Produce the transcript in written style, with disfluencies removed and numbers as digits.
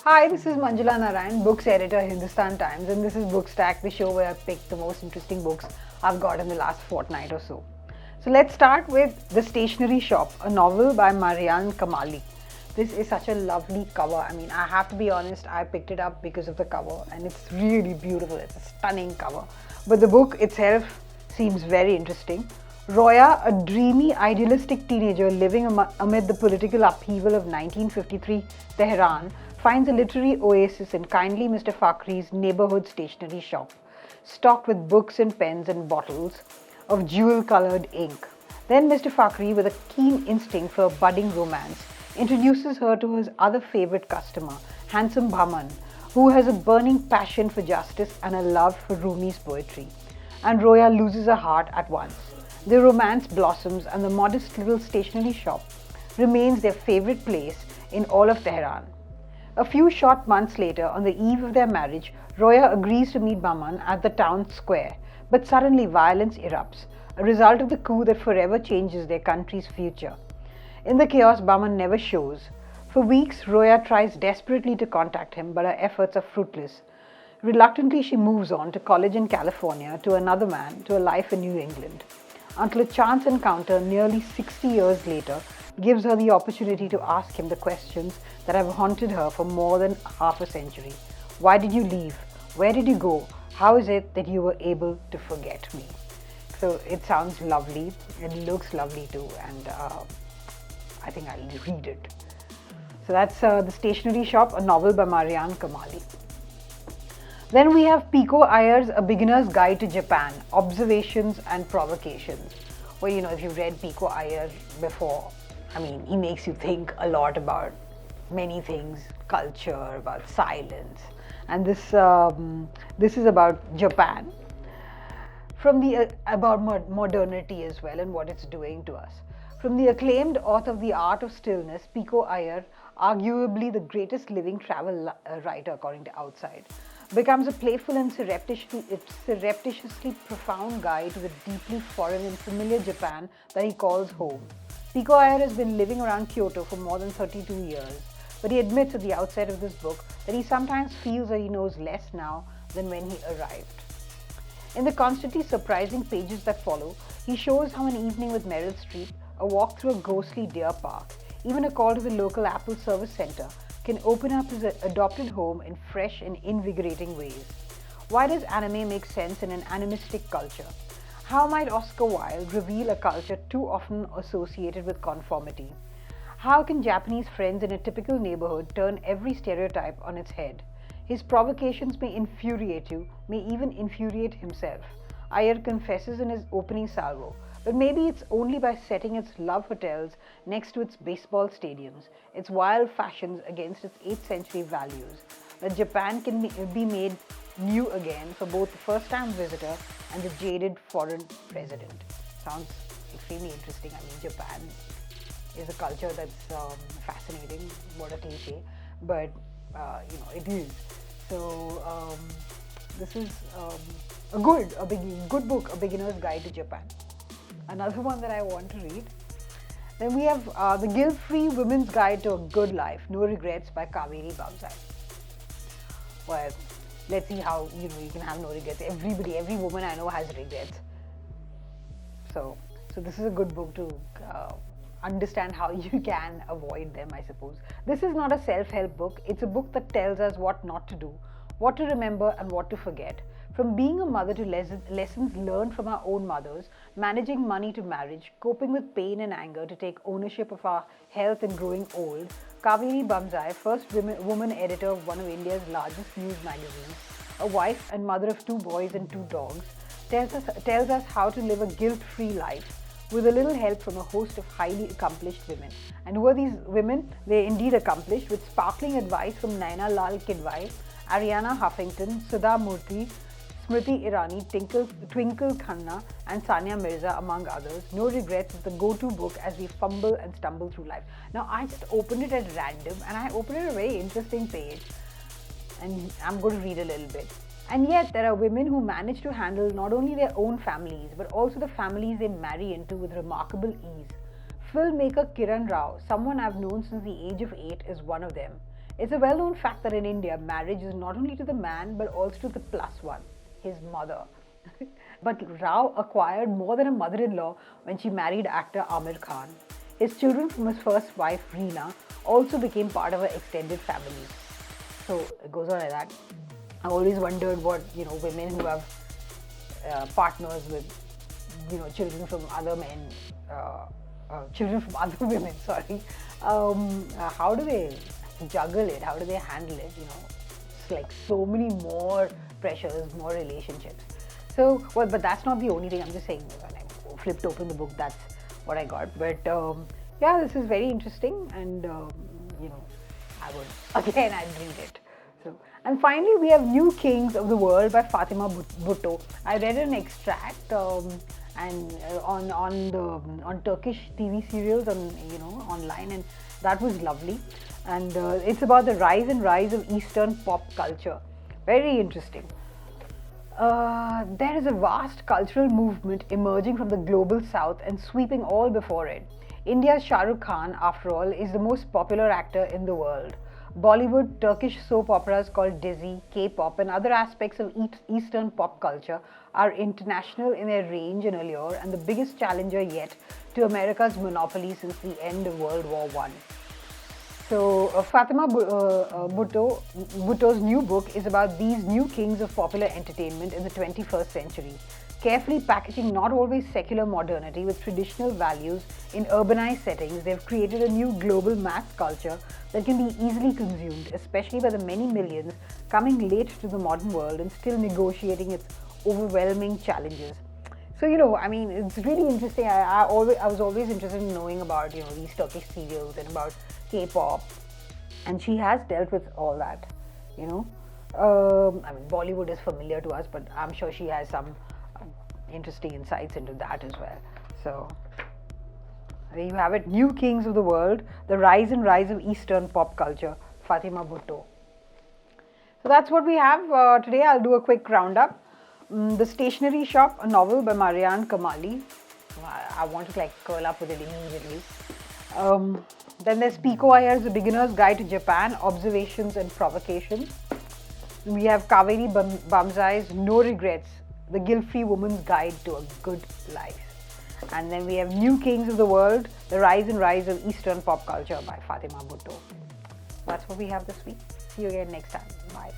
Hi, this is Manjula Narayan, books editor, Hindustan Times, and this is Bookstack, the show where I pick the most interesting books I've got in the last fortnight or so. So let's start with The Stationery Shop, a novel by Marianne Kamali. This is such a lovely cover. I mean, I have to be honest, I picked it up because of the cover, and it's really beautiful. It's a stunning cover. But the book itself seems very interesting. Roya, a dreamy, idealistic teenager living amid the political upheaval of 1953 Tehran, finds a literary oasis in kindly Mr. Fakhri's neighborhood stationery shop, stocked with books and pens and bottles of jewel-colored ink. Then Mr. Fakhri, with a keen instinct for budding romance, introduces her to his other favorite customer, handsome Bhaman, who has a burning passion for justice and a love for Rumi's poetry. And Roya loses her heart at once. Their romance blossoms, and the modest little stationery shop remains their favorite place in all of Tehran. A few short months later, on the eve of their marriage, Roya agrees to meet Baman at the town square, but suddenly violence erupts, a result of the coup that forever changes their country's future. In the chaos, Baman never shows. For weeks, Roya tries desperately to contact him, but her efforts are fruitless. Reluctantly, she moves on to college in California, to another man, to a life in New England, until a chance encounter nearly 60 years later gives her the opportunity to ask him the questions that have haunted her for more than half a century. Why did you leave? Where did you go? How is it that you were able to forget me? So it sounds lovely. It looks lovely too, and I think I'll read it. So that's The Stationery Shop, a novel by Marianne Kamali. Then we have Picot Iyer's A Beginner's Guide to Japan, Observations and Provocations. Well, if you've read Picot Iyer before, I mean, he makes you think a lot about many things, culture, about silence. And this is about Japan, about modernity as well and what it's doing to us. From the acclaimed author of The Art of Stillness, Picot Iyer, arguably the greatest living travel writer according to Outside, becomes a playful and surreptitiously profound guide to the deeply foreign and familiar Japan that he calls home. Picot Iyer has been living around Kyoto for more than 32 years, but he admits at the outset of this book that he sometimes feels that he knows less now than when he arrived. In the constantly surprising pages that follow, he shows how an evening with Meryl Streep, a walk through a ghostly deer park, even a call to the local Apple service center can open up his adopted home in fresh and invigorating ways. Why does anime make sense in an animistic culture? How might Oscar Wilde reveal a culture too often associated with conformity? How can Japanese friends in a typical neighborhood turn every stereotype on its head? His provocations may infuriate you, may even infuriate himself. Iyer confesses in his opening salvo, but maybe it's only by setting its love hotels next to its baseball stadiums, its wild fashions against its 8th century values, that Japan can be made new again for both the first-time visitor and the jaded foreign president. Sounds extremely interesting. I mean, Japan is a culture that's fascinating. What a cliche, but it is. So this is a good book, A Beginner's Guide to Japan. Another one that I want to read. Then we have The Guilt-Free Women's Guide to a Good Life, No Regrets by Kaveri Bamzai. Well, let's see how you can have no regrets. Every woman I know has regrets. So this is a good book to understand how you can avoid them, I suppose. This is not a self-help book. It's a book that tells us what not to do, what to remember and what to forget. From being a mother to lessons learned from our own mothers, managing money to marriage, coping with pain and anger to take ownership of our health and growing old, Kaveri Bamzai, first woman editor of one of India's largest news magazines, a wife and mother of 2 boys and 2 dogs, tells us how to live a guilt-free life with a little help from a host of highly accomplished women. And who are these women? They're indeed accomplished, with sparkling advice from Naina Lal Kidwai, Ariana Huffington, Sudha Murthy, Smriti Irani, Twinkle Khanna, and Sania Mirza, among others. No Regrets is the go-to book as we fumble and stumble through life. Now, I just opened it at random, and I opened it a very interesting page, and I'm going to read a little bit. And yet, there are women who manage to handle not only their own families, but also the families they marry into with remarkable ease. Filmmaker Kiran Rao, someone I've known since the age of 8, is one of them. It's a well-known fact that in India, marriage is not only to the man but also to the plus one, his mother. But Rao acquired more than a mother-in-law when she married actor Amir Khan. His children from his first wife, Reena, also became part of her extended family. So it goes on like that. I always wondered what, women who have partners with, children from other men, children from other women, sorry, how do they juggle it? How do they handle it? It's like so many more pressures, more relationships. So, well, but that's not the only thing. I'm just saying, when I flipped open the book, that's what I got. But yeah, this is very interesting, and I would I'd read it. So, and finally, we have New Kings of the World by Fatima Bhutto. I read an extract and on Turkish TV serials online, and that was lovely. And it's about the rise of Eastern pop culture. Very interesting. There is a vast cultural movement emerging from the global south and sweeping all before it. India's Shah Rukh Khan, after all, is the most popular actor in the world. Bollywood, Turkish soap operas called dizi, K-pop, and other aspects of Eastern pop culture are international in their range and allure, and the biggest challenger yet to America's monopoly since the end of World War I. So Fatima Bhutto's new book is about these new kings of popular entertainment in the 21st century, carefully packaging not always secular modernity with traditional values in urbanized settings. They've created a new global mass culture that can be easily consumed, especially by the many millions coming late to the modern world and still negotiating its overwhelming challenges. So, it's really interesting. I was always interested in knowing about, these Turkish serials and about K-pop. And she has dealt with all that, Bollywood is familiar to us, but I'm sure she has some interesting insights into that as well. So, there you have it. New Kings of the World, the rise of Eastern pop culture, Fatima Bhutto. So that's what we have today. I'll do a quick roundup. The Stationery Shop, a novel by Marianne Kamali. I want to curl up with it immediately. Then there's Picot Iyer's A Beginner's Guide to Japan, Observations and Provocations. We have Kaveri Bamzai's No Regrets, The Guilt-Free Woman's Guide to a Good Life. And then we have New Kings of the World, The Rise of Eastern Pop Culture by Fatima Bhutto. That's what we have this week. See you again next time. Bye.